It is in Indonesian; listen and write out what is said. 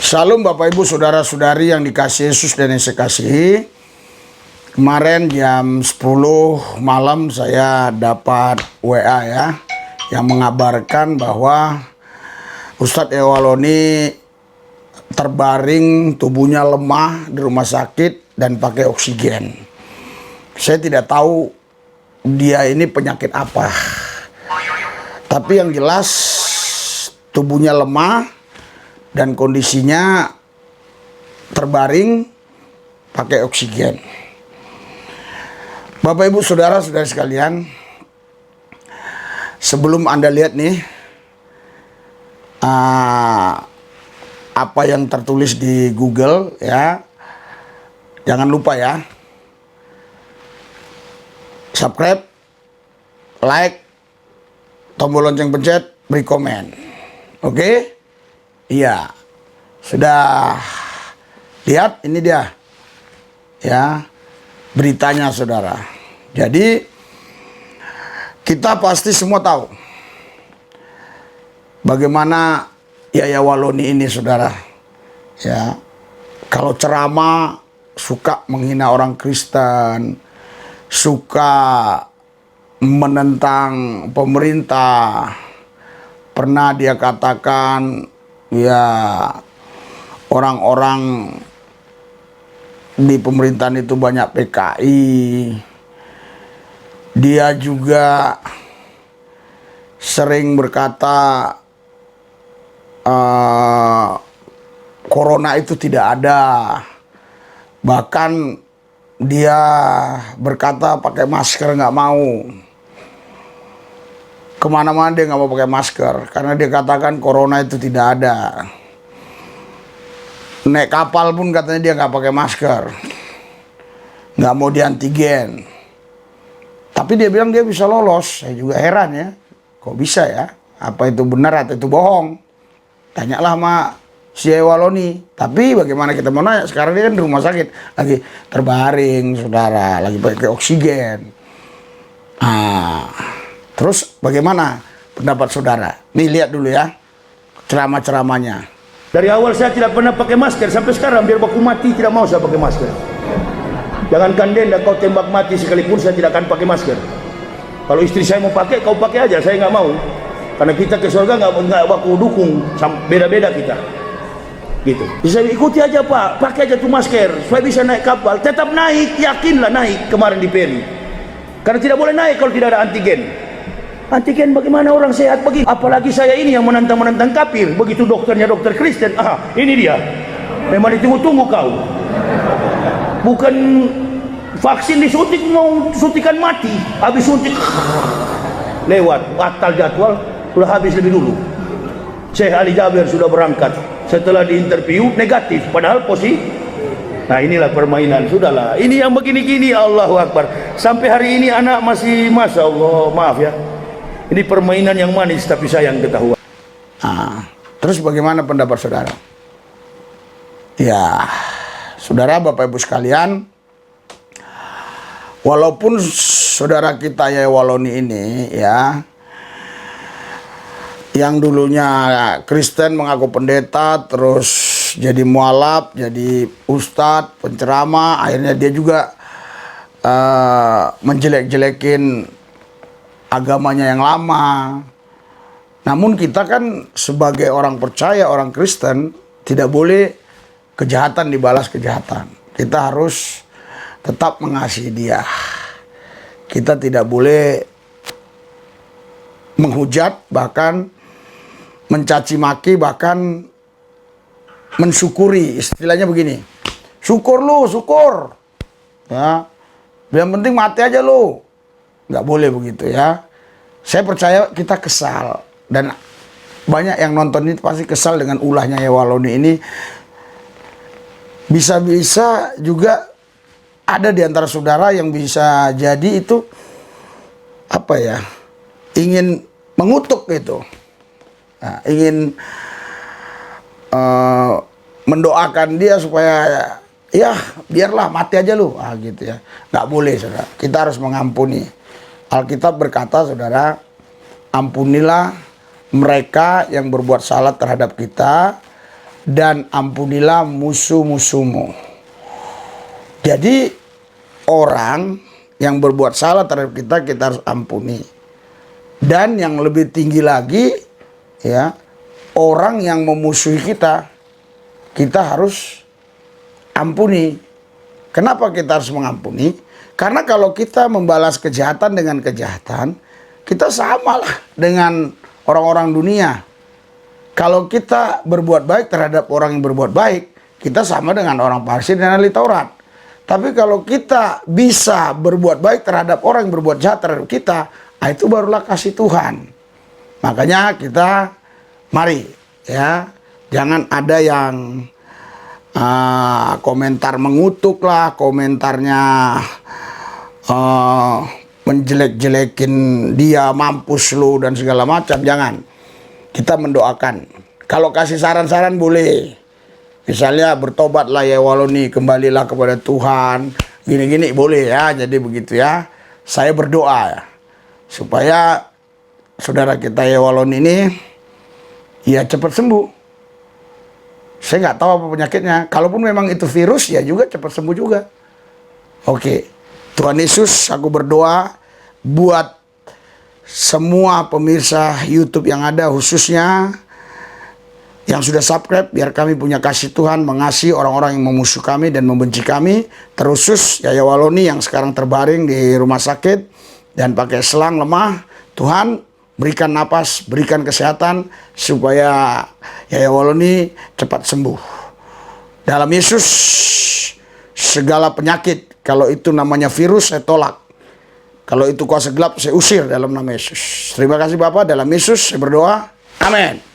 Salam Bapak Ibu Saudara-saudari yang dikasihi Yesus dan yang saya kasihi. Kemarin jam 10 malam saya dapat WA ya, yang mengabarkan bahwa Ustadz Ewaloni terbaring, tubuhnya lemah di rumah sakit dan pakai oksigen. Saya tidak tahu dia ini penyakit apa, tapi yang jelas tubuhnya lemah dan kondisinya terbaring pakai oksigen. Bapak Ibu Saudara-saudari sekalian, sebelum Anda lihat nih apa yang tertulis di Google ya, jangan lupa ya, subscribe, like, tombol lonceng pencet, beri komen. Oke? Iya, sudah lihat, ini dia ya beritanya saudara. Jadi kita pasti semua tahu bagaimana Yaya Waloni ini saudara ya, kalau ceramah suka menghina orang Kristen, suka menentang pemerintah. Pernah dia katakan ya, orang-orang di pemerintahan itu banyak PKI. Dia juga sering berkata corona itu tidak ada. Bahkan dia berkata pakai masker nggak mau. Kemana-mana dia nggak mau pakai masker karena dia katakan corona itu tidak ada. Naik kapal pun katanya dia nggak pakai masker, nggak mau di antigen. Tapi dia bilang dia bisa lolos. Saya juga heran ya, kok bisa ya? Apa itu benar atau itu bohong? Tanyalah sama si Ewaloni. Tapi bagaimana kita mau nanya? Sekarang dia kan di rumah sakit, lagi terbaring, saudara, lagi pakai oksigen. Terus bagaimana pendapat saudara? Nih lihat dulu ya ceramah-ceramahnya. Dari awal saya tidak pernah pakai masker, sampai sekarang biar baku mati tidak mau saya pakai masker. Jangankan denda kau tembak mati sekalipun saya tidak akan pakai masker. Kalau istri saya mau pakai, kau pakai aja, saya nggak mau. Karena kita ke surga nggak baku dukung, beda-beda kita. Gitu. Bisa ikuti aja Pak, pakai aja tuh masker supaya bisa naik kapal. Tetap naik, yakinlah naik kemarin di Peri. Karena tidak boleh naik kalau tidak ada antigen. Antigen bagaimana orang sehat begitu? Apalagi saya ini yang menantang kafir. Begitu dokternya dokter Kristen, ini dia. Memang ditunggu-tunggu kau. Bukan vaksin disuntik, mau suntikan mati. Habis suntik lewat, batal jadwal, sudah habis lebih dulu. Syekh Ali Jabir sudah berangkat. Setelah diinterview negatif, padahal positif. Nah inilah permainan, sudahlah. Ini yang begini-gini, Allahu Akbar. Sampai hari ini anak masih, Masya Allah, maaf ya. Ini permainan yang manis tapi sayang ketahuan. Terus bagaimana pendapat saudara? Ya, saudara Bapak Ibu sekalian, walaupun saudara kita Yaya Waloni ini ya, yang dulunya Kristen mengaku pendeta, terus jadi mualaf, jadi ustadz, penceramah, akhirnya dia juga menjelek-jelekin agamanya yang lama. Namun kita kan sebagai orang percaya, orang Kristen, tidak boleh kejahatan dibalas kejahatan. Kita harus tetap mengasihi dia. Kita tidak boleh menghujat, bahkan mencaci maki, bahkan mensyukuri. Istilahnya begini, syukur lu, syukur ya, yang penting mati aja lu. Nggak boleh begitu ya. Saya percaya kita kesal, dan banyak yang nonton ini pasti kesal dengan ulahnya Yaya Waloni ini. Bisa-bisa juga ada di antara saudara yang bisa jadi itu apa ya, ingin mengutuk gitu, ingin mendoakan dia supaya ya biarlah mati aja lu, gitu ya. Nggak boleh saudara, kita harus mengampuni. Alkitab berkata saudara, ampunilah mereka yang berbuat salah terhadap kita, dan ampunilah musuh-musuhmu. Jadi orang yang berbuat salah terhadap kita, kita harus ampuni. Dan yang lebih tinggi lagi, ya, orang yang memusuhi kita, kita harus ampuni. Kenapa kita harus mengampuni? Karena kalau kita membalas kejahatan dengan kejahatan, kita samalah dengan orang-orang dunia. Kalau kita berbuat baik terhadap orang yang berbuat baik, kita sama dengan orang Parsi dan ahli Taurat. Tapi kalau kita bisa berbuat baik terhadap orang yang berbuat jahat terhadap kita, itu barulah kasih Tuhan. Makanya kita, mari ya, jangan ada yang komentar mengutuk lah, komentarnya menjelek-jelekin dia, mampus lu dan segala macam. Jangan. Kita mendoakan. Kalau kasih saran-saran boleh. Misalnya bertobatlah ya Waloni, kembalilah kepada Tuhan. Gini-gini boleh ya. Jadi begitu ya. Saya berdoa ya, supaya saudara kita ya Waloni ini ya cepat sembuh. Saya nggak tahu apa penyakitnya. Kalaupun memang itu virus, ya juga cepat sembuh juga. Oke. Tuhan Yesus, aku berdoa buat semua pemirsa YouTube yang ada, khususnya yang sudah subscribe, biar kami punya kasih Tuhan, mengasihi orang-orang yang memusuh kami dan membenci kami. Terusus Yaya Waloni yang sekarang terbaring di rumah sakit dan pakai selang lemah. Tuhan berikan napas, berikan kesehatan supaya Yaya Waloni cepat sembuh. Dalam Yesus, segala penyakit, kalau itu namanya virus, saya tolak. Kalau itu kuasa gelap, saya usir dalam nama Yesus. Terima kasih Bapak, dalam Yesus saya berdoa. Amin.